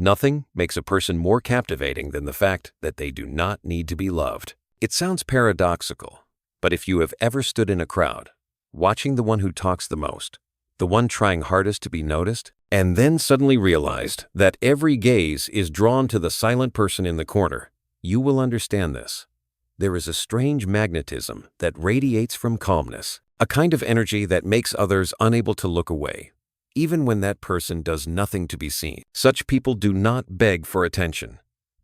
Nothing makes a person more captivating than the fact that they do not need to be loved. It sounds paradoxical, but if you have ever stood in a crowd, watching the one who talks the most, the one trying hardest to be noticed, and then suddenly realized that every gaze is drawn to the silent person in the corner, you will understand this. There is a strange magnetism that radiates from calmness, a kind of energy that makes others unable to look away, even when that person does nothing to be seen. Such people do not beg for attention,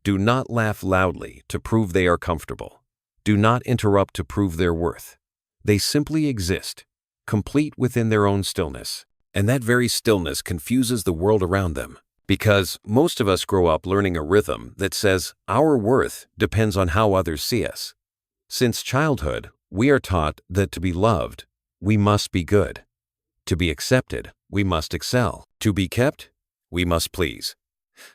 do not laugh loudly to prove they are comfortable, do not interrupt to prove their worth. They simply exist, complete within their own stillness. And that very stillness confuses the world around them, because most of us grow up learning a rhythm that says our worth depends on how others see us. Since childhood, we are taught that to be loved, we must be good. To be accepted, we must excel. To be kept, we must please.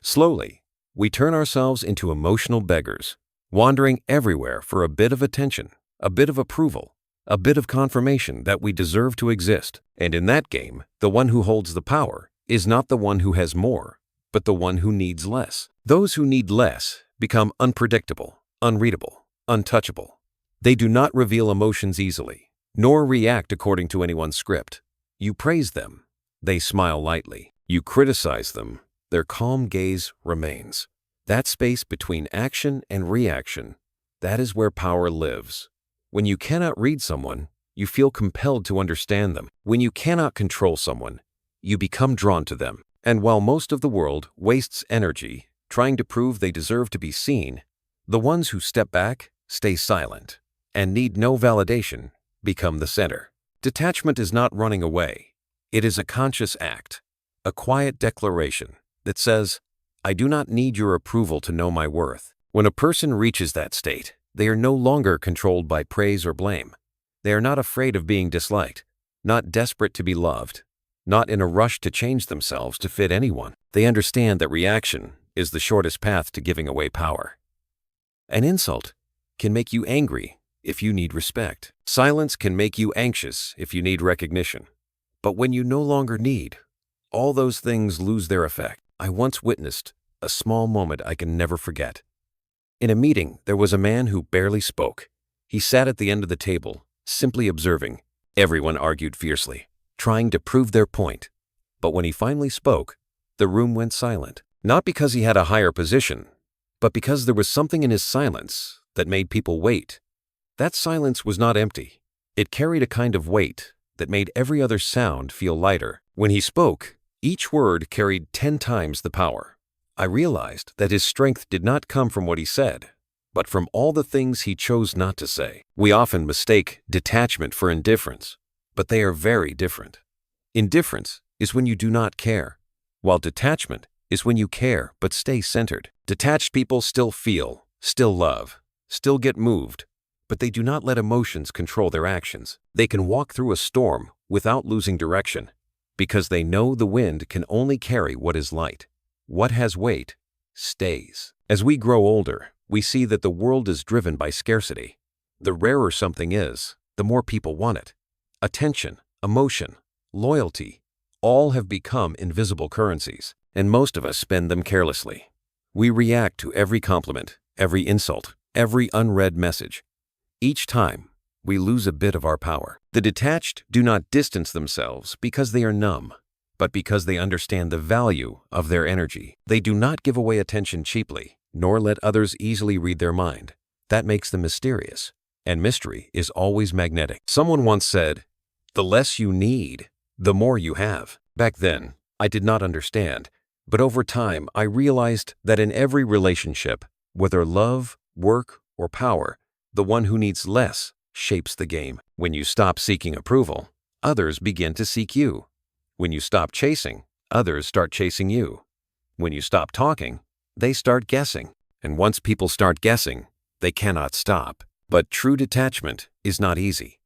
Slowly, we turn ourselves into emotional beggars, wandering everywhere for a bit of attention, a bit of approval, a bit of confirmation that we deserve to exist. And in that game, the one who holds the power is not the one who has more, but the one who needs less. Those who need less become unpredictable, unreadable, untouchable. They do not reveal emotions easily, nor react according to anyone's script. You praise them, they smile lightly. You criticize them, their calm gaze remains. That space between action and reaction, that is where power lives. When you cannot read someone, you feel compelled to understand them. When you cannot control someone, you become drawn to them. And while most of the world wastes energy trying to prove they deserve to be seen, the ones who step back, stay silent, and need no validation become the center. Detachment is not running away. It is a conscious act, a quiet declaration that says, I do not need your approval to know my worth. When a person reaches that state, they are no longer controlled by praise or blame. They are not afraid of being disliked, not desperate to be loved, not in a rush to change themselves to fit anyone. They understand that reaction is the shortest path to giving away power. An insult can make you angry if you need respect. Silence can make you anxious if you need recognition. But when you no longer need, all those things lose their effect. I once witnessed a small moment I can never forget. In a meeting, there was a man who barely spoke. He sat at the end of the table, simply observing. Everyone argued fiercely, trying to prove their point. But when he finally spoke, the room went silent. Not because he had a higher position, but because there was something in his silence that made people wait. That silence was not empty. It carried a kind of weight that made every other sound feel lighter. When he spoke, each word carried 10 times the power. I realized that his strength did not come from what he said, but from all the things he chose not to say. We often mistake detachment for indifference, but they are very different. Indifference is when you do not care, while detachment is when you care but stay centered. Detached people still feel, still love, still get moved, but they do not let emotions control their actions. They can walk through a storm without losing direction, because they know the wind can only carry what is light. What has weight stays. As we grow older, we see that the world is driven by scarcity. The rarer something is, the more people want it. Attention, emotion, loyalty, all have become invisible currencies, and most of us spend them carelessly. We react to every compliment, every insult, every unread message. Each time, we lose a bit of our power. The detached do not distance themselves because they are numb, but because they understand the value of their energy. They do not give away attention cheaply, nor let others easily read their mind. That makes them mysterious, and mystery is always magnetic. Someone once said, "The less you need, the more you have." Back then, I did not understand, but over time I realized that in every relationship, whether love, work, or power, the one who needs less shapes the game. When you stop seeking approval, others begin to seek you. When you stop chasing, others start chasing you. When you stop talking, they start guessing. And once people start guessing, they cannot stop. But true detachment is not easy.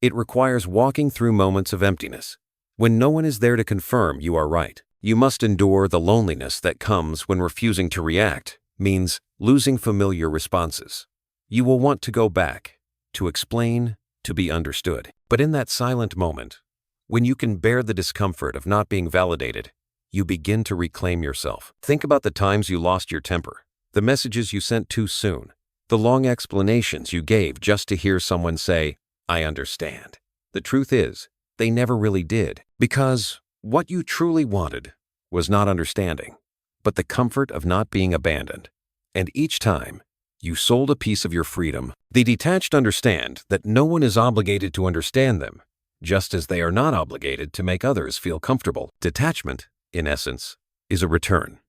It requires walking through moments of emptiness, when no one is there to confirm you are right. You must endure the loneliness that comes when refusing to react means losing familiar responses. You will want to go back, to explain, to be understood. But in that silent moment, when you can bear the discomfort of not being validated, you begin to reclaim yourself. Think about the times you lost your temper, the messages you sent too soon, the long explanations you gave just to hear someone say, "I understand." The truth is, they never really did, because what you truly wanted was not understanding, but the comfort of not being abandoned. And each time, you sold a piece of your freedom. The detached understand that no one is obligated to understand them, just as they are not obligated to make others feel comfortable. Detachment, in essence, is a return.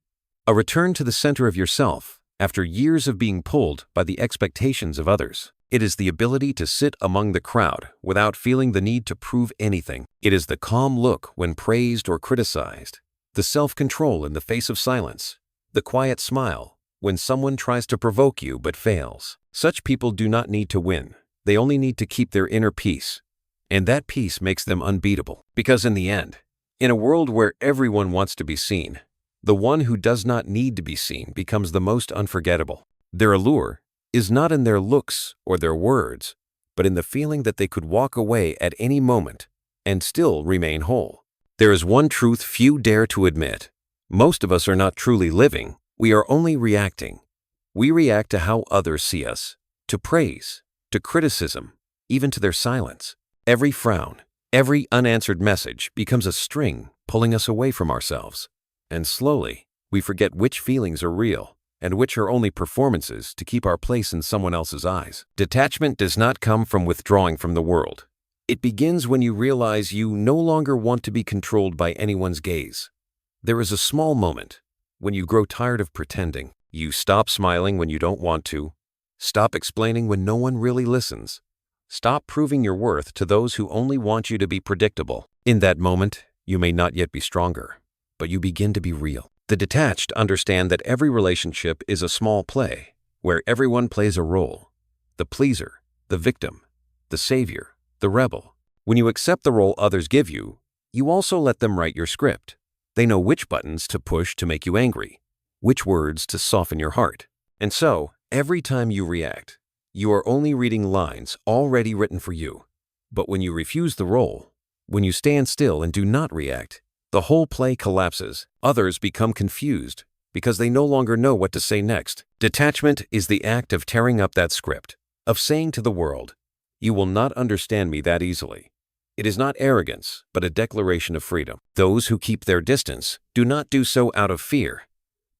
A return to the center of yourself after years of being pulled by the expectations of others. It is the ability to sit among the crowd without feeling the need to prove anything. It is the calm look when praised or criticized, the self-control in the face of silence, the quiet smile when someone tries to provoke you but fails. Such people do not need to win. They only need to keep their inner peace. And that peace makes them unbeatable. Because in the end, in a world where everyone wants to be seen, the one who does not need to be seen becomes the most unforgettable. Their allure is not in their looks or their words, but in the feeling that they could walk away at any moment and still remain whole. There is one truth few dare to admit. Most of us are not truly living. We are only reacting. We react to how others see us, to praise, to criticism, even to their silence. Every frown, every unanswered message becomes a string pulling us away from ourselves. And slowly, we forget which feelings are real and which are only performances to keep our place in someone else's eyes. Detachment does not come from withdrawing from the world. It begins when you realize you no longer want to be controlled by anyone's gaze. There is a small moment when you grow tired of pretending. You stop smiling when you don't want to, stop explaining when no one really listens, stop proving your worth to those who only want you to be predictable. In that moment, you may not yet be stronger, but you begin to be real. The detached understand that every relationship is a small play, where everyone plays a role. The pleaser, the victim, the savior, the rebel. When you accept the role others give you, you also let them write your script. They know which buttons to push to make you angry, which words to soften your heart. And so, every time you react, you are only reading lines already written for you. But when you refuse the role, when you stand still and do not react, the whole play collapses. Others become confused because they no longer know what to say next. Detachment is the act of tearing up that script, of saying to the world, "You will not understand me that easily." It is not arrogance, but a declaration of freedom. Those who keep their distance do not do so out of fear,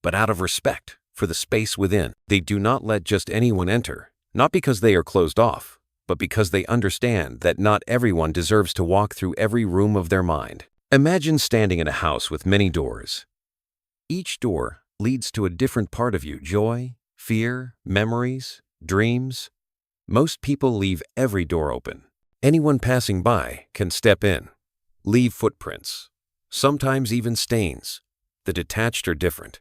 but out of respect for the space within. They do not let just anyone enter, not because they are closed off, but because they understand that not everyone deserves to walk through every room of their mind. Imagine standing in a house with many doors. Each door leads to a different part of you: joy, fear, memories, dreams. Most people leave every door open. Anyone passing by can step in, leave footprints, sometimes even stains. The detached are different.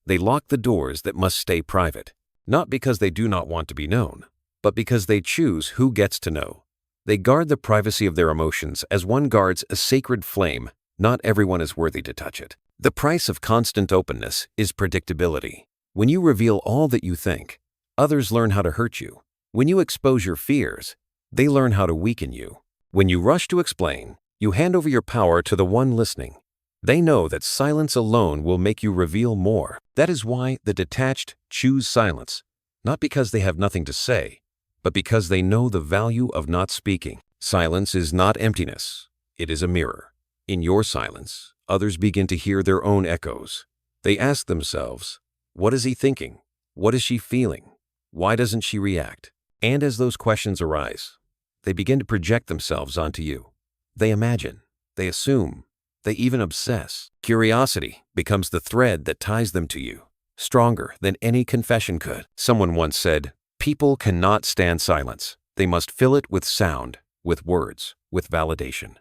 They lock the doors that must stay private, not because they do not want to be known, but because they choose who gets to know. They guard the privacy of their emotions as one guards a sacred flame. Not everyone is worthy to touch it. The price of constant openness is predictability. When you reveal all that you think, others learn how to hurt you. When you expose your fears, they learn how to weaken you. When you rush to explain, you hand over your power to the one listening. They know that silence alone will make you reveal more. That is why the detached choose silence, not because they have nothing to say, but because they know the value of not speaking. Silence is not emptiness. It is a mirror. In your silence, others begin to hear their own echoes. They ask themselves, "What is he thinking? What is she feeling? Why doesn't she react?" And as those questions arise, they begin to project themselves onto you. They imagine, they assume, they even obsess. Curiosity becomes the thread that ties them to you, stronger than any confession could. Someone once said, "People cannot stand silence. They must fill it with sound, with words, with validation."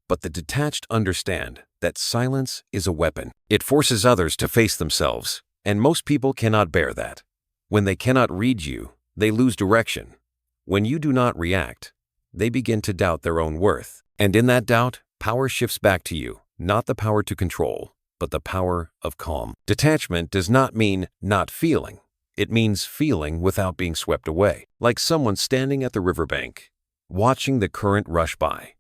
But the detached understand that silence is a weapon. It forces others to face themselves, and most people cannot bear that. When they cannot read you, they lose direction. When you do not react, they begin to doubt their own worth. And in that doubt, power shifts back to you, not the power to control, but the power of calm. Detachment does not mean not feeling. It means feeling without being swept away, like someone standing at the riverbank, watching the current rush by,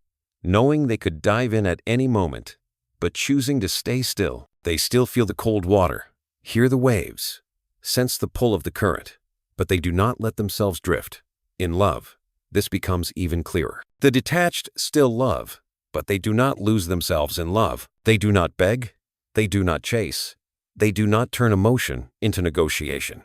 knowing they could dive in at any moment but choosing to stay still. They still feel the cold water, hear the waves, sense the pull of the current, but they do not let themselves drift. In love, this becomes even clearer. The detached still love, but they do not lose themselves in love. They do not beg. They do not chase. They do not turn emotion into negotiation.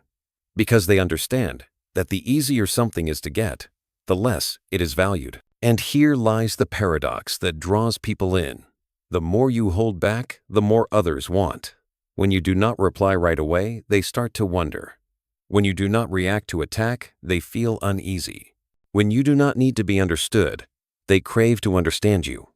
Because they understand that the easier something is to get, the less it is valued. And here lies the paradox that draws people in. The more you hold back, the more others want. When you do not reply right away, they start to wonder. When you do not react to attack, they feel uneasy. When you do not need to be understood, they crave to understand you.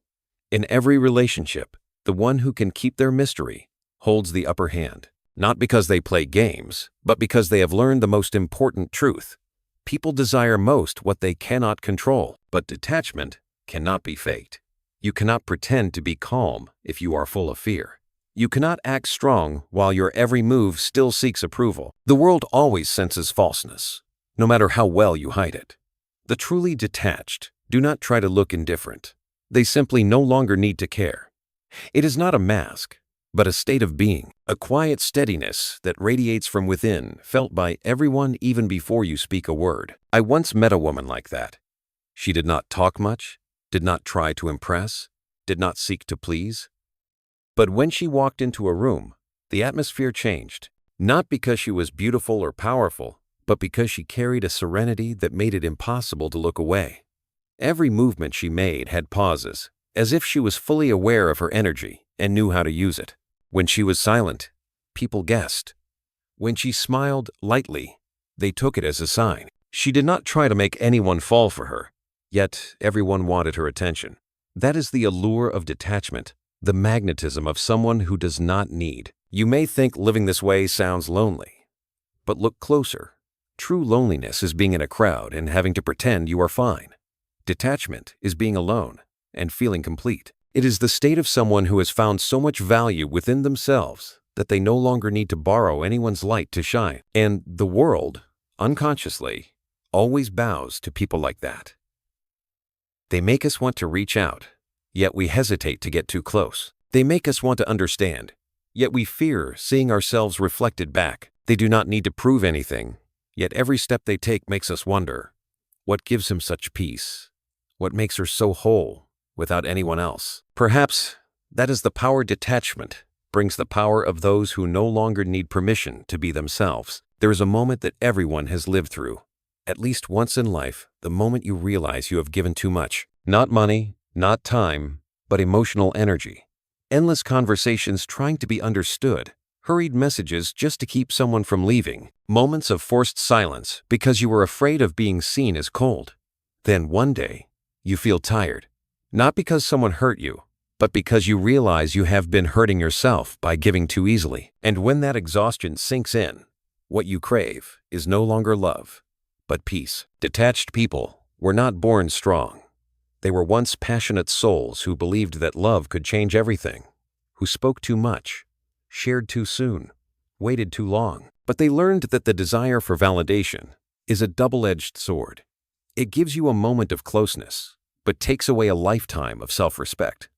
In every relationship, the one who can keep their mystery holds the upper hand. Not because they play games, but because they have learned the most important truth. People desire most what they cannot control, but detachment cannot be faked. You cannot pretend to be calm if you are full of fear. You cannot act strong while your every move still seeks approval. The world always senses falseness, no matter how well you hide it. The truly detached do not try to look indifferent. They simply no longer need to care. It is not a mask, but a state of being, a quiet steadiness that radiates from within, felt by everyone even before you speak a word. I once met a woman like that. She did not talk much, did not try to impress, did not seek to please. But when she walked into a room, the atmosphere changed, not because she was beautiful or powerful, but because she carried a serenity that made it impossible to look away. Every movement she made had pauses, as if she was fully aware of her energy and knew how to use it. When she was silent, people guessed. When she smiled lightly, they took it as a sign. She did not try to make anyone fall for her, yet everyone wanted her attention. That is the allure of detachment, the magnetism of someone who does not need. You may think living this way sounds lonely, but look closer. True loneliness is being in a crowd and having to pretend you are fine. Detachment is being alone and feeling complete. It is the state of someone who has found so much value within themselves that they no longer need to borrow anyone's light to shine. And the world, unconsciously, always bows to people like that. They make us want to reach out, yet we hesitate to get too close. They make us want to understand, yet we fear seeing ourselves reflected back. They do not need to prove anything, yet every step they take makes us wonder, what gives him such peace? What makes her so whole without anyone else? Perhaps that is the power detachment brings, the power of those who no longer need permission to be themselves. There is a moment that everyone has lived through. At least once in life, the moment you realize you have given too much. Not money, not time, but emotional energy. Endless conversations trying to be understood. Hurried messages just to keep someone from leaving. Moments of forced silence because you were afraid of being seen as cold. Then one day, you feel tired. Not because someone hurt you, but because you realize you have been hurting yourself by giving too easily. And when that exhaustion sinks in, what you crave is no longer love, but peace. Detached people were not born strong. They were once passionate souls who believed that love could change everything, who spoke too much, shared too soon, waited too long. But they learned that the desire for validation is a double-edged sword. It gives you a moment of closeness, but takes away a lifetime of self-respect.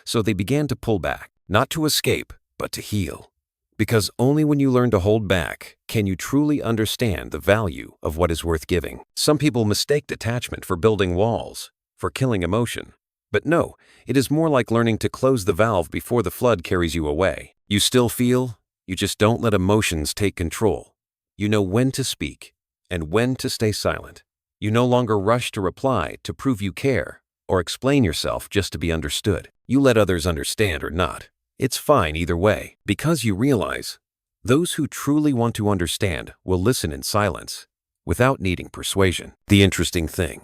So they began to pull back, not to escape, but to heal. Because only when you learn to hold back can you truly understand the value of what is worth giving. Some people mistake detachment for building walls, for killing emotion. But no, it is more like learning to close the valve before the flood carries you away. You still feel, you just don't let emotions take control. You know when to speak and when to stay silent. You no longer rush to reply to prove you care or explain yourself just to be understood. You let others understand or not. It's fine either way, because you realize those who truly want to understand will listen in silence without needing persuasion. The interesting thing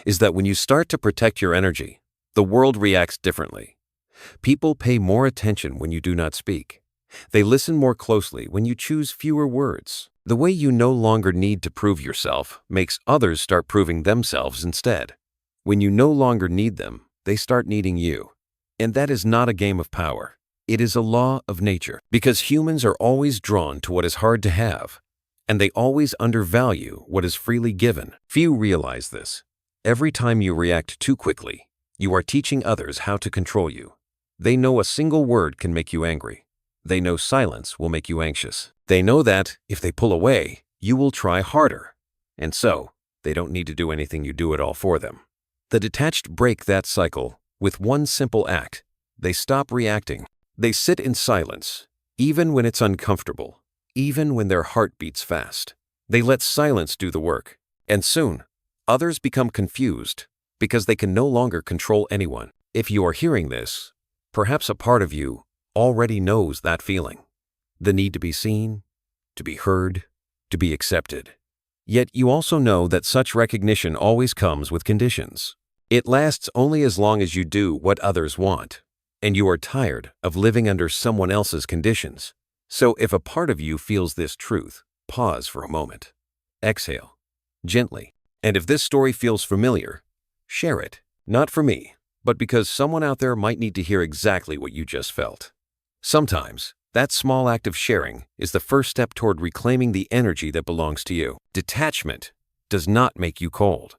is that when you start to protect your energy, the world reacts differently. People pay more attention when you do not speak. They listen more closely when you choose fewer words. The way you no longer need to prove yourself makes others start proving themselves instead. When you no longer need them, they start needing you. And that is not a game of power. It is a law of nature, because humans are always drawn to what is hard to have, and they always undervalue what is freely given. Few realize this. Every time you react too quickly, you are teaching others how to control you. They know a single word can make you angry. They know silence will make you anxious. They know that if they pull away, you will try harder. And so, they don't need to do anything, you do it all for them. The detached break that cycle with one simple act. They stop reacting. They sit in silence, even when it's uncomfortable, even when their heart beats fast. They let silence do the work. And soon, others become confused because they can no longer control anyone. If you are hearing this, perhaps a part of you already knows that feeling. The need to be seen, to be heard, to be accepted. Yet you also know that such recognition always comes with conditions. It lasts only as long as you do what others want, and you are tired of living under someone else's conditions. So if a part of you feels this truth, pause for a moment. Exhale, gently. And if this story feels familiar, share it, not for me, but because someone out there might need to hear exactly what you just felt. Sometimes, that small act of sharing is the first step toward reclaiming the energy that belongs to you. Detachment does not make you cold.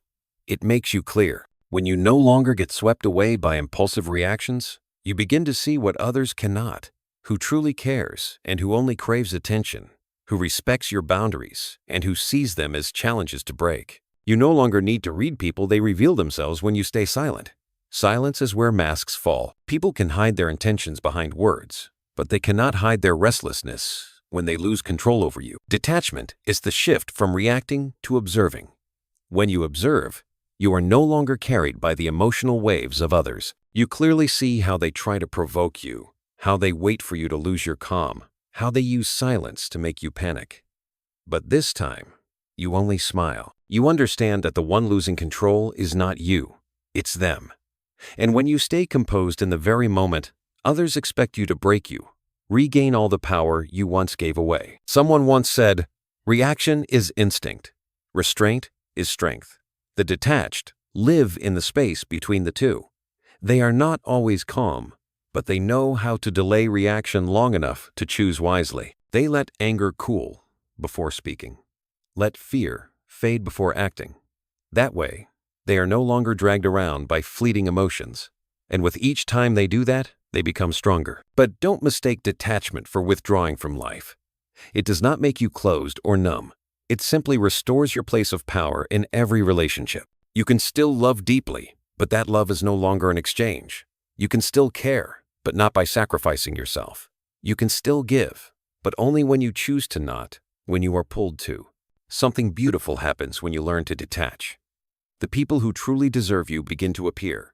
It makes you clear. When you no longer get swept away by impulsive reactions, you begin to see what others cannot, who truly cares and who only craves attention, who respects your boundaries and who sees them as challenges to break. You no longer need to read people, they reveal themselves when you stay silent. Silence is where masks fall. People can hide their intentions behind words, but they cannot hide their restlessness when they lose control over you. Detachment is the shift from reacting to observing. When you observe, you are no longer carried by the emotional waves of others. You clearly see how they try to provoke you, how they wait for you to lose your calm, how they use silence to make you panic. But this time, you only smile. You understand that the one losing control is not you, it's them. And when you stay composed in the very moment, others expect you to break you, regain all the power you once gave away. Someone once said, reaction is instinct, restraint is strength. The detached live in the space between the two. They are not always calm, but they know how to delay reaction long enough to choose wisely. They let anger cool before speaking. Let fear fade before acting. That way, they are no longer dragged around by fleeting emotions. And with each time they do that, they become stronger. But don't mistake detachment for withdrawing from life. It does not make you closed or numb. It simply restores your place of power in every relationship. You can still love deeply, but that love is no longer an exchange. You can still care, but not by sacrificing yourself. You can still give, but only when you choose to not, when you are pulled to. Something beautiful happens when you learn to detach. The people who truly deserve you begin to appear.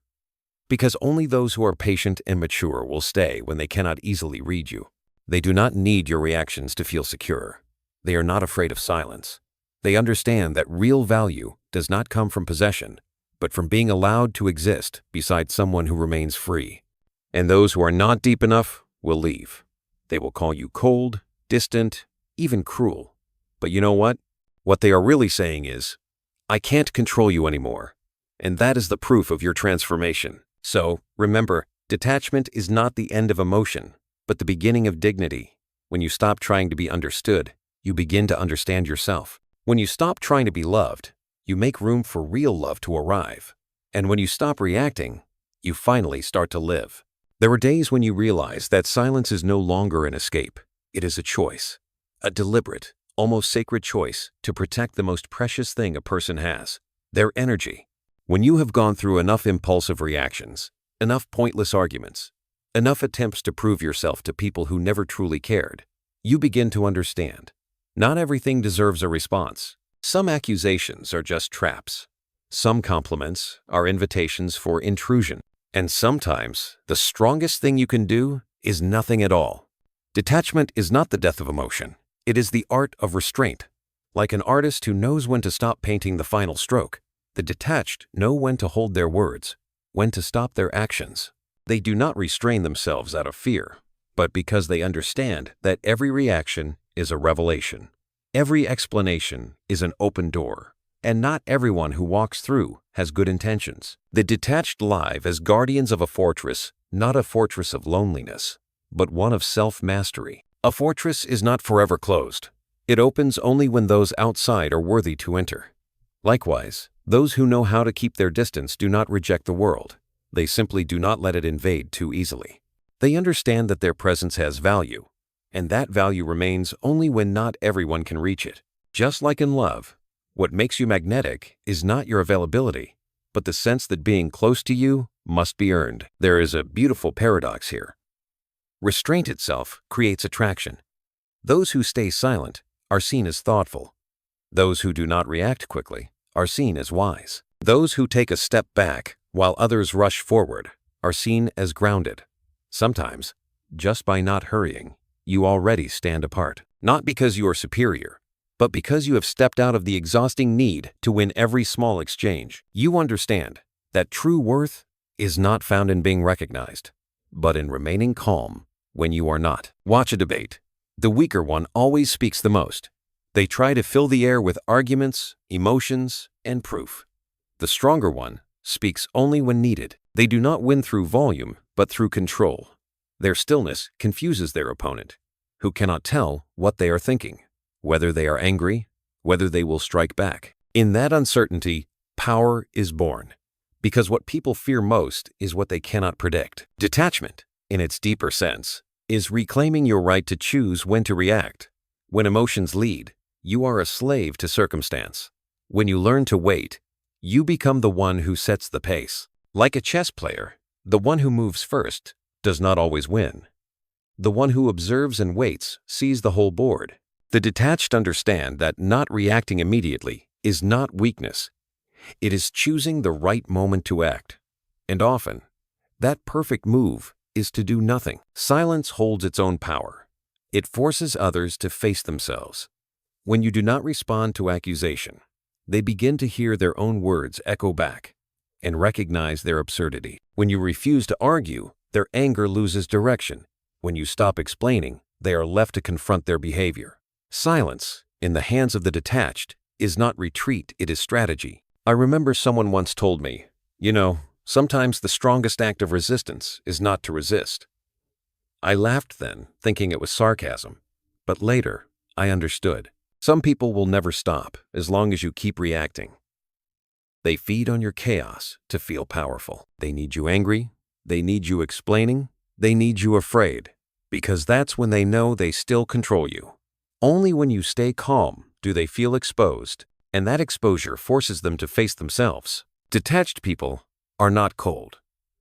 Because only those who are patient and mature will stay when they cannot easily read you. They do not need your reactions to feel secure. They are not afraid of silence. They understand that real value does not come from possession, but from being allowed to exist beside someone who remains free. And those who are not deep enough will leave. They will call you cold, distant, even cruel. But you know what? What they are really saying is, I can't control you anymore. And that is the proof of your transformation. So, remember, detachment is not the end of emotion, but the beginning of dignity. When you stop trying to be understood, you begin to understand yourself. When you stop trying to be loved, you make room for real love to arrive. And when you stop reacting, you finally start to live. There are days when you realize that silence is no longer an escape. It is a choice, a deliberate, almost sacred choice to protect the most precious thing a person has, their energy. When you have gone through enough impulsive reactions, enough pointless arguments, enough attempts to prove yourself to people who never truly cared, you begin to understand. Not everything deserves a response. Some accusations are just traps. Some compliments are invitations for intrusion. And sometimes, the strongest thing you can do is nothing at all. Detachment is not the death of emotion. It is the art of restraint. Like an artist who knows when to stop painting the final stroke, the detached know when to hold their words, when to stop their actions. They do not restrain themselves out of fear, but because they understand that every reaction is a revelation. Every explanation is an open door, and not everyone who walks through has good intentions. The detached live as guardians of a fortress, not a fortress of loneliness, but one of self-mastery. A fortress is not forever closed. It opens only when those outside are worthy to enter. Likewise, those who know how to keep their distance do not reject the world. They simply do not let it invade too easily. They understand that their presence has value, and that value remains only when not everyone can reach it. Just like in love, what makes you magnetic is not your availability, but the sense that being close to you must be earned. There is a beautiful paradox here. Restraint itself creates attraction. Those who stay silent are seen as thoughtful. Those who do not react quickly are seen as wise. Those who take a step back while others rush forward are seen as grounded. Sometimes, just by not hurrying, you already stand apart. Not because you are superior, but because you have stepped out of the exhausting need to win every small exchange. You understand that true worth is not found in being recognized, but in remaining calm when you are not. Watch a debate. The weaker one always speaks the most. They try to fill the air with arguments, emotions, and proof. The stronger one speaks only when needed. They do not win through volume, but through control. Their stillness confuses their opponent, who cannot tell what they are thinking, whether they are angry, whether they will strike back. In that uncertainty, power is born, because what people fear most is what they cannot predict. Detachment, in its deeper sense, is reclaiming your right to choose when to react. When emotions lead, you are a slave to circumstance. When you learn to wait, you become the one who sets the pace. Like a chess player, the one who moves first does not always win. The one who observes and waits sees the whole board. The detached understand that not reacting immediately is not weakness. It is choosing the right moment to act. And often, that perfect move is to do nothing. Silence holds its own power. It forces others to face themselves. When you do not respond to accusation, they begin to hear their own words echo back and recognize their absurdity. When you refuse to argue, their anger loses direction. When you stop explaining, they are left to confront their behavior. Silence, in the hands of the detached, is not retreat, it is strategy. I remember someone once told me, sometimes the strongest act of resistance is not to resist. I laughed then, thinking it was sarcasm, but later I understood. Some people will never stop as long as you keep reacting. They feed on your chaos to feel powerful. They need you angry, they need you explaining, they need you afraid, because that's when they know they still control you. Only when you stay calm do they feel exposed, and that exposure forces them to face themselves. Detached people are not cold.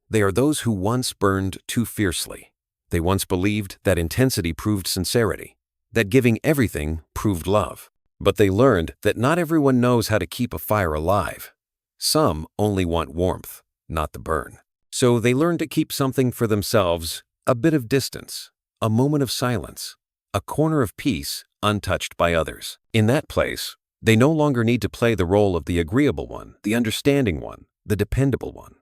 They are those who once burned too fiercely. They once believed that intensity proved sincerity, that giving everything proved love. But they learned that not everyone knows how to keep a fire alive. Some only want warmth, not the burn. So they learn to keep something for themselves, a bit of distance, a moment of silence, a corner of peace untouched by others. In that place, they no longer need to play the role of the agreeable one, the understanding one, the dependable one.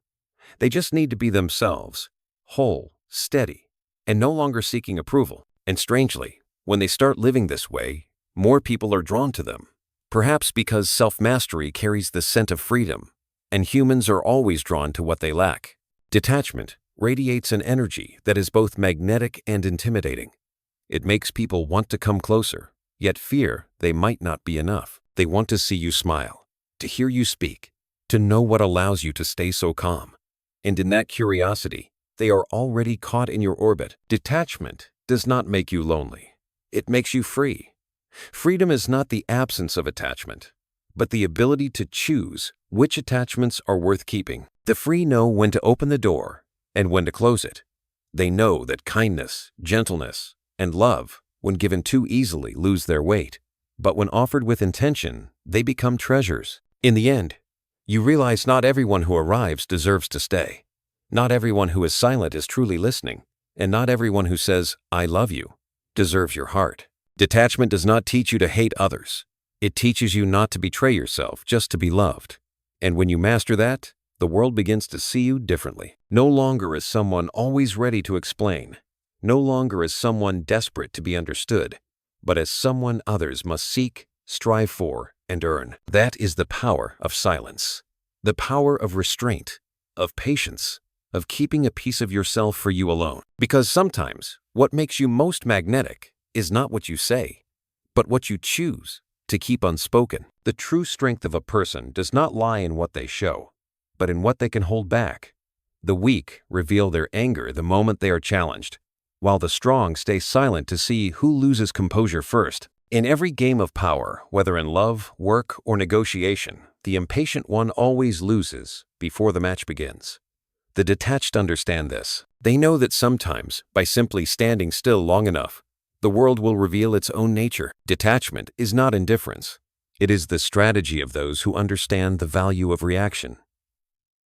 They just need to be themselves, whole, steady, and no longer seeking approval. And strangely, when they start living this way, more people are drawn to them. Perhaps because self-mastery carries the scent of freedom, and humans are always drawn to what they lack. Detachment radiates an energy that is both magnetic and intimidating. It makes people want to come closer, yet fear they might not be enough. They want to see you smile, to hear you speak, to know what allows you to stay so calm. And in that curiosity, they are already caught in your orbit. Detachment does not make you lonely. It makes you free. Freedom is not the absence of attachment, but the ability to choose which attachments are worth keeping. The free know when to open the door and when to close it. They know that kindness, gentleness, and love, when given too easily, lose their weight. But when offered with intention, they become treasures. In the end, you realize not everyone who arrives deserves to stay. Not everyone who is silent is truly listening, and not everyone who says, "I love you," deserves your heart. Detachment does not teach you to hate others. It teaches you not to betray yourself just to be loved. And when you master that, the world begins to see you differently. No longer as someone always ready to explain. No longer as someone desperate to be understood, but as someone others must seek, strive for, and earn. That is the power of silence. The power of restraint, of patience, of keeping a piece of yourself for you alone. Because sometimes what makes you most magnetic is not what you say, but what you choose to keep unspoken. The true strength of a person does not lie in what they show, but in what they can hold back. The weak reveal their anger the moment they are challenged, while the strong stay silent to see who loses composure first. In every game of power, whether in love, work, or negotiation, the impatient one always loses before the match begins. The detached understand this. They know that sometimes, by simply standing still long enough, the world will reveal its own nature. Detachment is not indifference. It is the strategy of those who understand the value of reaction.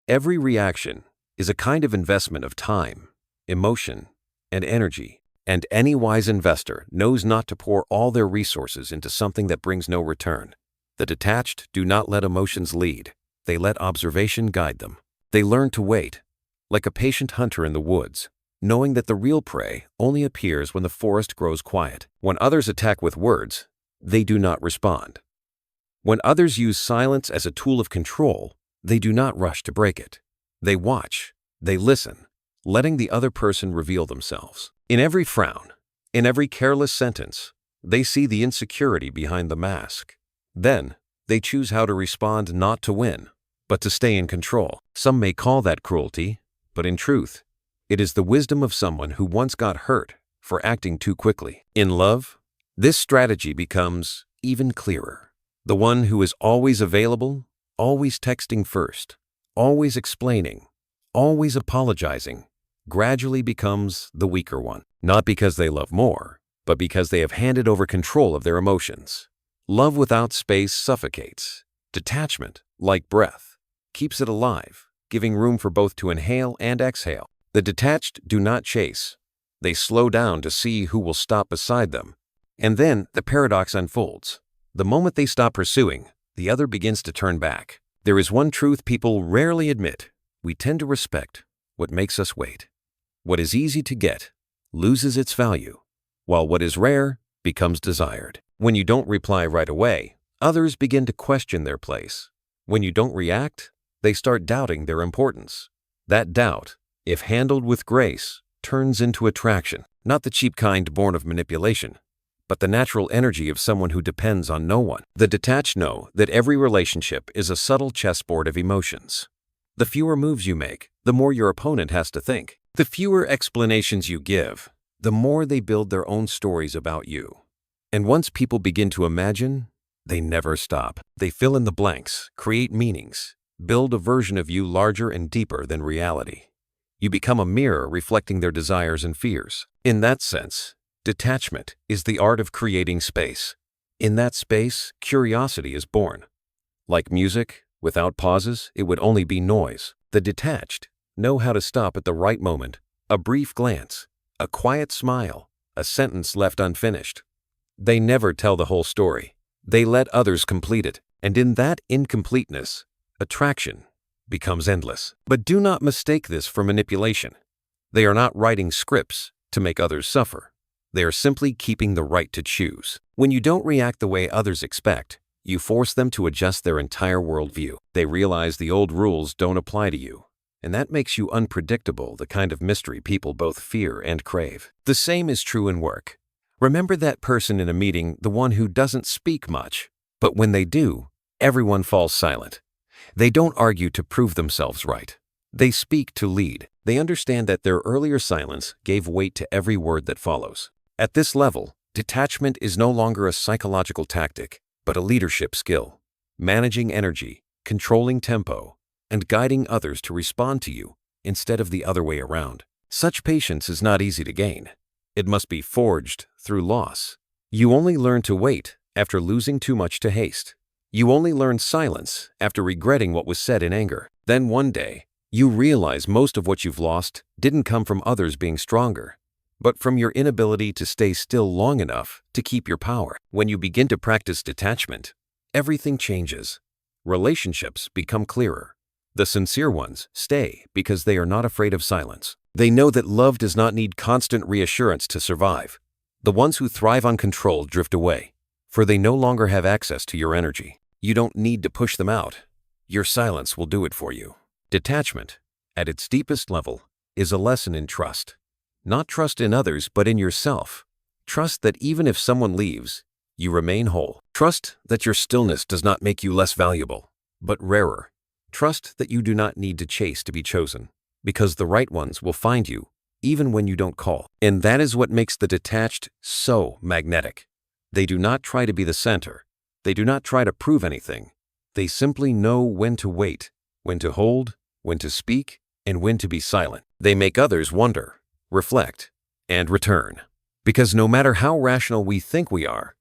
Every reaction is a kind of investment of time, emotion, and energy, and any wise investor knows not to pour all their resources into something that brings no return. The detached do not let emotions lead. They let observation guide them. They learn to wait, like a patient hunter in the woods, knowing that the real prey only appears when the forest grows quiet. When others attack with words, they do not respond. When others use silence as a tool of control, they do not rush to break it. They watch, they listen, letting the other person reveal themselves. In every frown, in every careless sentence, they see the insecurity behind the mask. Then, they choose how to respond, not to win, but to stay in control. Some may call that cruelty, but in truth, it is the wisdom of someone who once got hurt for acting too quickly. In love, this strategy becomes even clearer. The one who is always available, always texting first, always explaining, always apologizing, gradually becomes the weaker one. Not because they love more, but because they have handed over control of their emotions. Love without space suffocates. Detachment, like breath, keeps it alive, giving room for both to inhale and exhale. The detached do not chase. They slow down to see who will stop beside them. And then the paradox unfolds. The moment they stop pursuing, the other begins to turn back. There is one truth people rarely admit. We tend to respect what makes us wait. What is easy to get loses its value, while what is rare becomes desired. When you don't reply right away, others begin to question their place. When you don't react, they start doubting their importance. That doubt, if handled with grace, turns into attraction, not the cheap kind born of manipulation, but the natural energy of someone who depends on no one. The detached know that every relationship is a subtle chessboard of emotions. The fewer moves you make, the more your opponent has to think. The fewer explanations you give, the more they build their own stories about you. And once people begin to imagine, they never stop. They fill in the blanks, create meanings, build a version of you larger and deeper than reality. You become a mirror reflecting their desires and fears. In that sense, detachment is the art of creating space. In that space, curiosity is born. Like music, without pauses, it would only be noise. The detached know how to stop at the right moment, a brief glance, a quiet smile, a sentence left unfinished. They never tell the whole story. They let others complete it, and in that incompleteness, attraction becomes endless. But do not mistake this for manipulation. They are not writing scripts to make others suffer. They are simply keeping the right to choose. When you don't react the way others expect, you force them to adjust their entire worldview. They realize the old rules don't apply to you, and that makes you unpredictable, the kind of mystery people both fear and crave. The same is true in work. Remember that person in a meeting, the one who doesn't speak much, but when they do, everyone falls silent. They don't argue to prove themselves right. They speak to lead. They understand that their earlier silence gave weight to every word that follows. At this level, detachment is no longer a psychological tactic, but a leadership skill. Managing energy, controlling tempo, and guiding others to respond to you instead of the other way around. Such patience is not easy to gain. It must be forged through loss. You only learn to wait after losing too much to haste. You only learn silence after regretting what was said in anger. Then one day, you realize most of what you've lost didn't come from others being stronger, but from your inability to stay still long enough to keep your power. When you begin to practice detachment, everything changes. Relationships become clearer. The sincere ones stay because they are not afraid of silence. They know that love does not need constant reassurance to survive. The ones who thrive on control drift away, for they no longer have access to your energy. You don't need to push them out. Your silence will do it for you. Detachment, at its deepest level, is a lesson in trust. Not trust in others, but in yourself. Trust that even if someone leaves, you remain whole. Trust that your stillness does not make you less valuable, but rarer. Trust that you do not need to chase to be chosen, because the right ones will find you even when you don't call. And that is what makes the detached so magnetic. They do not try to be the center. They do not try to prove anything. They simply know when to wait, when to hold, when to speak, and when to be silent. They make others wonder, reflect, and return. Because no matter how rational we think we are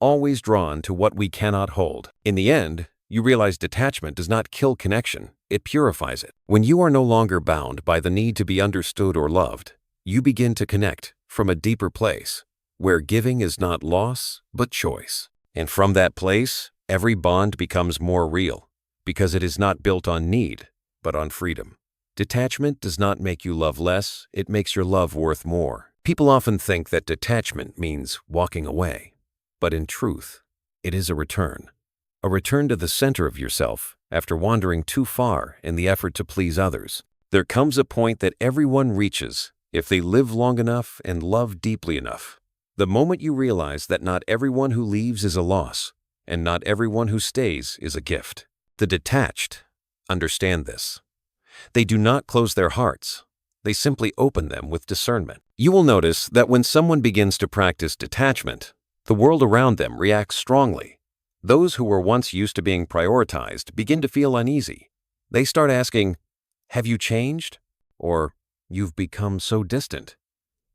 always drawn to what we cannot hold. In the end, you realize detachment does not kill connection, it purifies it. When you are no longer bound by the need to be understood or loved, you begin to connect from a deeper place, where giving is not loss, but choice. And from that place, every bond becomes more real, because it is not built on need, but on freedom. Detachment does not make you love less, it makes your love worth more. People often think that detachment means walking away, but in truth, it is a return to the center of yourself after wandering too far in the effort to please others. There comes a point that everyone reaches if they live long enough and love deeply enough. The moment you realize that not everyone who leaves is a loss, and not everyone who stays is a gift. The detached understand this. They do not close their hearts. They simply open them with discernment. You will notice that when someone begins to practice detachment, the world around them reacts strongly. Those who were once used to being prioritized begin to feel uneasy. They start asking, "Have you changed?" Or, "You've become so distant."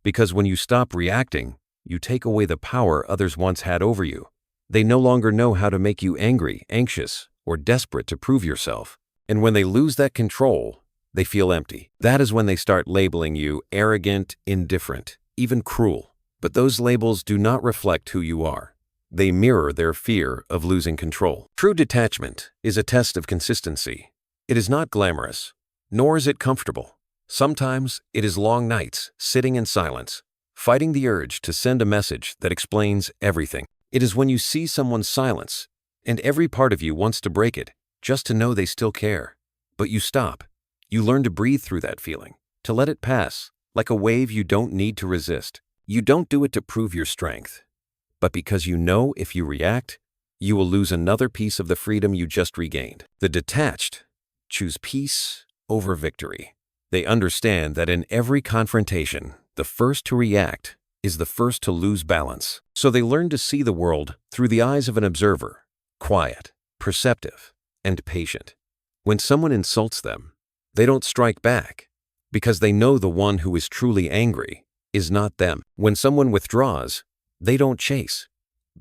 Because when you stop reacting, you take away the power others once had over you. They no longer know how to make you angry, anxious, or desperate to prove yourself. And when they lose that control, they feel empty. That is when they start labeling you arrogant, indifferent, even cruel. But those labels do not reflect who you are. They mirror their fear of losing control. True detachment is a test of consistency. It is not glamorous, nor is it comfortable. Sometimes it is long nights, sitting in silence, fighting the urge to send a message that explains everything. It is when you see someone's silence, and every part of you wants to break it, just to know they still care. But you stop. You learn to breathe through that feeling, to let it pass, like a wave you don't need to resist. You don't do it to prove your strength, but because you know if you react, you will lose another piece of the freedom you just regained. The detached choose peace over victory. They understand that in every confrontation, the first to react is the first to lose balance. So they learn to see the world through the eyes of an observer, quiet, perceptive, and patient. When someone insults them, they don't strike back, because they know the one who is truly angry is not them. When someone withdraws, they don't chase,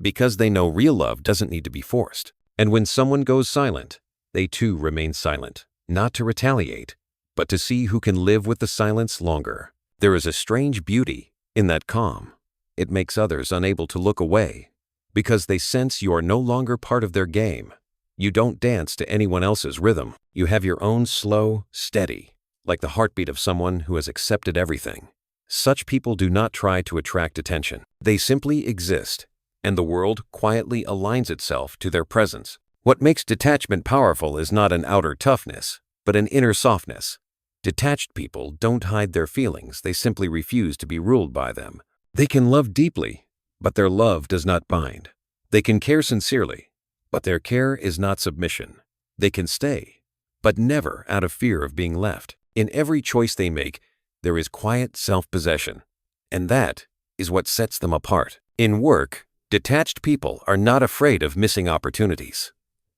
because they know real love doesn't need to be forced. And when someone goes silent, they too remain silent, not to retaliate, but to see who can live with the silence longer. There is a strange beauty in that calm. It makes others unable to look away, because they sense you are no longer part of their game. You don't dance to anyone else's rhythm. You have your own slow, steady, like the heartbeat of someone who has accepted everything. Such people do not try to attract attention. They simply exist, and the world quietly aligns itself to their presence. What makes detachment powerful is not an outer toughness, but an inner softness. Detached people don't hide their feelings, they simply refuse to be ruled by them. They can love deeply, but their love does not bind. They can care sincerely, but their care is not submission. They can stay, but never out of fear of being left. In every choice they make, there is quiet self-possession, and that is what sets them apart. In work, detached people are not afraid of missing opportunities.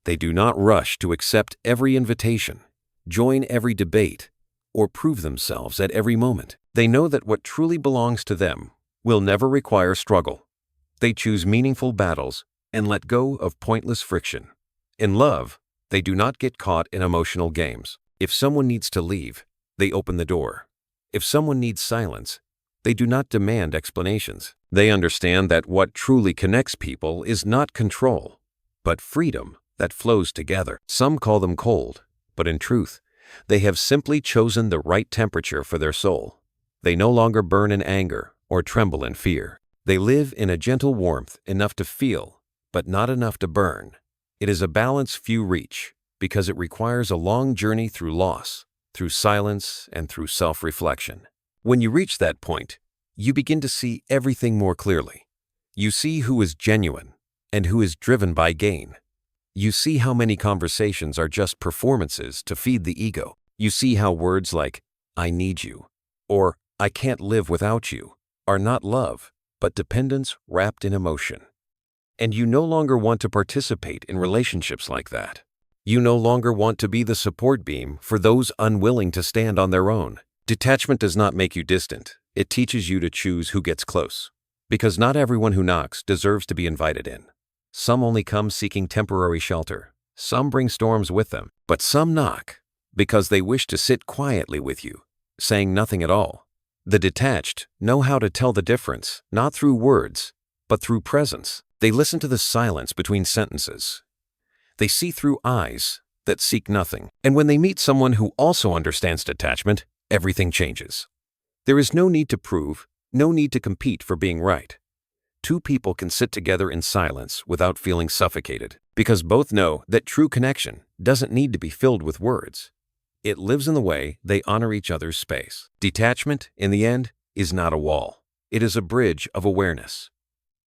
They do not rush to accept every invitation, join every debate, or prove themselves at every moment. They know that what truly belongs to them will never require struggle. They choose meaningful battles and let go of pointless friction. In love, they do not get caught in emotional games. If someone needs to leave, they open the door. If someone needs silence, they do not demand explanations. They understand that what truly connects people is not control, but freedom that flows together. Some call them cold, but in truth, they have simply chosen the right temperature for their soul. They no longer burn in anger or tremble in fear. They live in a gentle warmth enough to feel, but not enough to burn. It is a balance few reach, because it requires a long journey through loss, through silence, and through self-reflection. When you reach that point, you begin to see everything more clearly. You see who is genuine and who is driven by gain. You see how many conversations are just performances to feed the ego. You see how words like, "I need you," or "I can't live without you," are not love, but dependence wrapped in emotion. And you no longer want to participate in relationships like that. You no longer want to be the support beam for those unwilling to stand on their own. Detachment does not make you distant. It teaches you to choose who gets close. Because not everyone who knocks deserves to be invited in. Some only come seeking temporary shelter. Some bring storms with them. But some knock because they wish to sit quietly with you, saying nothing at all. The detached know how to tell the difference, not through words, but through presence. They listen to the silence between sentences. They see through eyes that seek nothing. And when they meet someone who also understands detachment, everything changes. There is no need to prove, no need to compete for being right. Two people can sit together in silence without feeling suffocated, because both know that true connection doesn't need to be filled with words. It lives in the way they honor each other's space. Detachment, in the end, is not a wall. It is a bridge of awareness.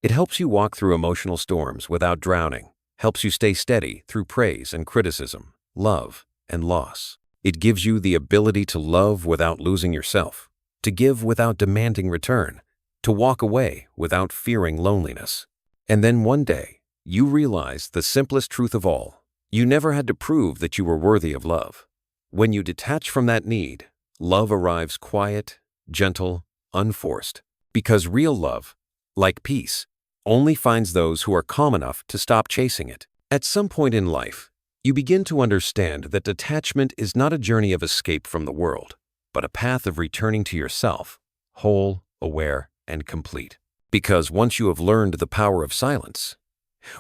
It helps you walk through emotional storms without drowning, helps you stay steady through praise and criticism, love and loss. It gives you the ability to love without losing yourself, to give without demanding return, to walk away without fearing loneliness. And then one day, you realize the simplest truth of all. You never had to prove that you were worthy of love. When you detach from that need, love arrives quiet, gentle, unforced. Because real love, like peace, only finds those who are calm enough to stop chasing it. At some point in life, you begin to understand that detachment is not a journey of escape from the world, but a path of returning to yourself, whole, aware, and complete. Because once you have learned the power of silence,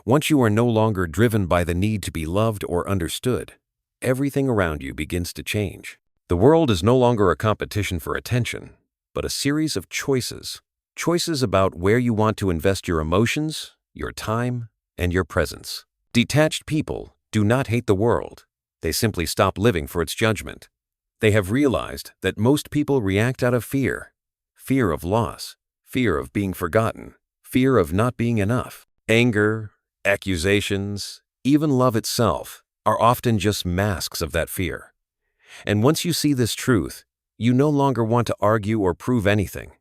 once you are no longer driven by the need to be loved or understood, everything around you begins to change. The world is no longer a competition for attention, but a series of choices. Choices about where you want to invest your emotions, your time, and your presence. Detached people do not hate the world. They simply stop living for its judgment. They have realized that most people react out of fear. Fear of loss, fear of being forgotten, fear of not being enough. Anger, accusations, even love itself are often just masks of that fear. And once you see this truth, you no longer want to argue or prove anything.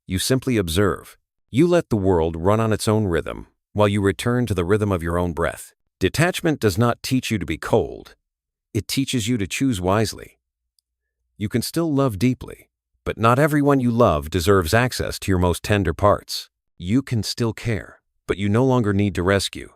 You simply observe. You let the world run on its own rhythm while you return to the rhythm of your own breath. Detachment does not teach you to be cold. It teaches you to choose wisely. You can still love deeply, but not everyone you love deserves access to your most tender parts. You can still care, but you no longer need to rescue.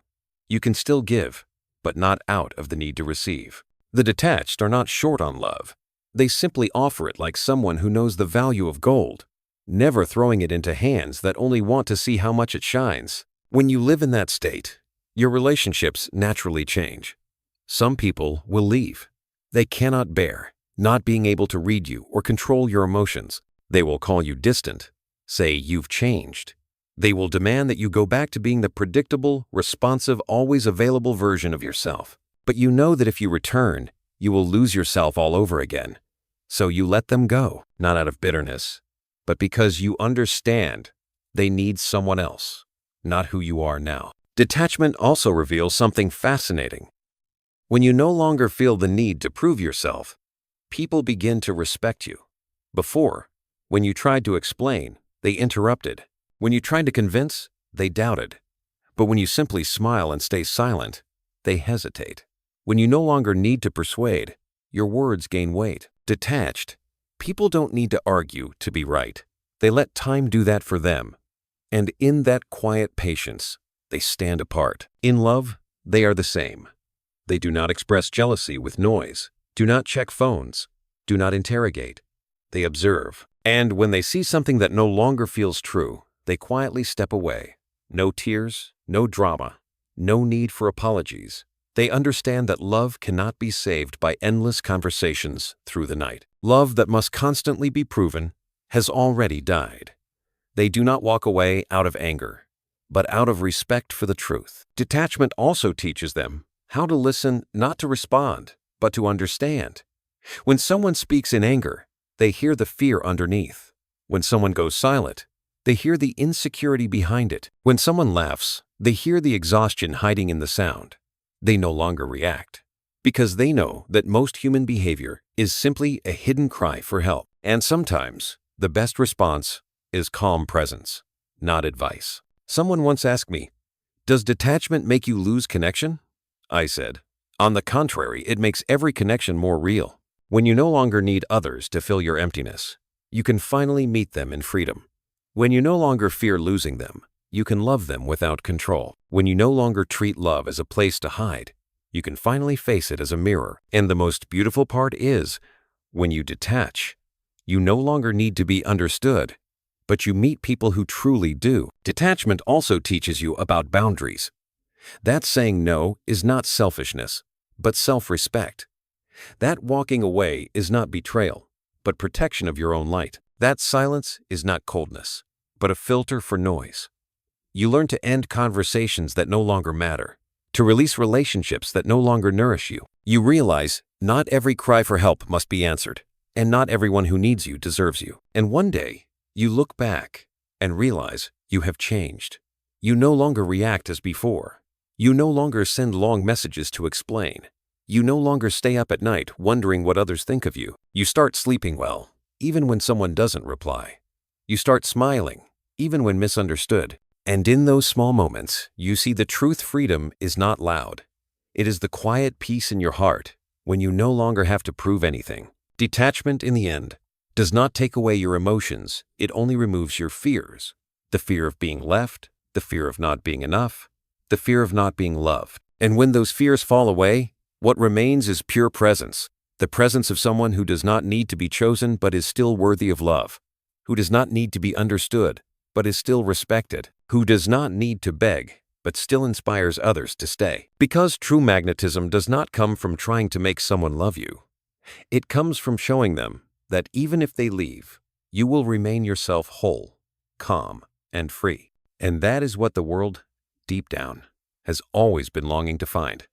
You can still give, but not out of the need to receive. The detached are not short on love. They simply offer it like someone who knows the value of gold, never throwing it into hands that only want to see how much it shines. When you live in that state, your relationships naturally change. Some people will leave. They cannot bear not being able to read you or control your emotions. They will call you distant, say you've changed. They will demand that you go back to being the predictable, responsive, always available version of yourself. But you know that if you return, you will lose yourself all over again. So you let them go, not out of bitterness, but because you understand they need someone else, not who you are now. Detachment also reveals something fascinating. When you no longer feel the need to prove yourself, people begin to respect you. Before, when you tried to explain, they interrupted. When you tried to convince, they doubted. But when you simply smile and stay silent, they hesitate. When you no longer need to persuade, your words gain weight. Detached, people don't need to argue to be right. They let time do that for them. And in that quiet patience, they stand apart. In love, they are the same. They do not express jealousy with noise, do not check phones, do not interrogate. They observe. And when they see something that no longer feels true, they quietly step away. No tears, no drama, no need for apologies. They understand that love cannot be saved by endless conversations through the night. Love that must constantly be proven has already died. They do not walk away out of anger, but out of respect for the truth. Detachment also teaches them how to listen, not to respond, but to understand. When someone speaks in anger, they hear the fear underneath. When someone goes silent, they hear the insecurity behind it. When someone laughs, they hear the exhaustion hiding in the sound. They no longer react, because they know that most human behavior is simply a hidden cry for help. And sometimes, the best response is calm presence, not advice. Someone once asked me, "Does detachment make you lose connection?" I said, "On the contrary, it makes every connection more real. When you no longer need others to fill your emptiness, you can finally meet them in freedom. When you no longer fear losing them, you can love them without control. When you no longer treat love as a place to hide, you can finally face it as a mirror. And the most beautiful part is, when you detach, you no longer need to be understood, but you meet people who truly do." Detachment also teaches you about boundaries. That saying no is not selfishness, but self-respect. That walking away is not betrayal, but protection of your own light. That silence is not coldness, but a filter for noise. You learn to end conversations that no longer matter, to release relationships that no longer nourish you. You realize not every cry for help must be answered, and not everyone who needs you deserves you. And one day, you look back and realize you have changed. You no longer react as before. You no longer send long messages to explain. You no longer stay up at night wondering what others think of you. You start sleeping well, even when someone doesn't reply. You start smiling, even when misunderstood. And in those small moments, you see the truth. Freedom is not loud. It is the quiet peace in your heart when you no longer have to prove anything. Detachment, in the end, does not take away your emotions. It only removes your fears. The fear of being left, the fear of not being enough, the fear of not being loved. And when those fears fall away, what remains is pure presence. The presence of someone who does not need to be chosen but is still worthy of love, who does not need to be understood but is still respected, who does not need to beg but still inspires others to stay. Because true magnetism does not come from trying to make someone love you. It comes from showing them that even if they leave, you will remain yourself whole, calm, and free. And that is what the world, deep down, has always been longing to find.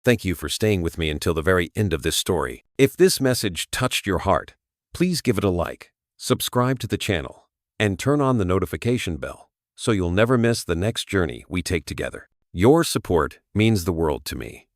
Thank you for staying with me until the very end of this story. If this message touched your heart, please give it a like, subscribe to the channel, and turn on the notification bell so you'll never miss the next journey we take together. Your support means the world to me.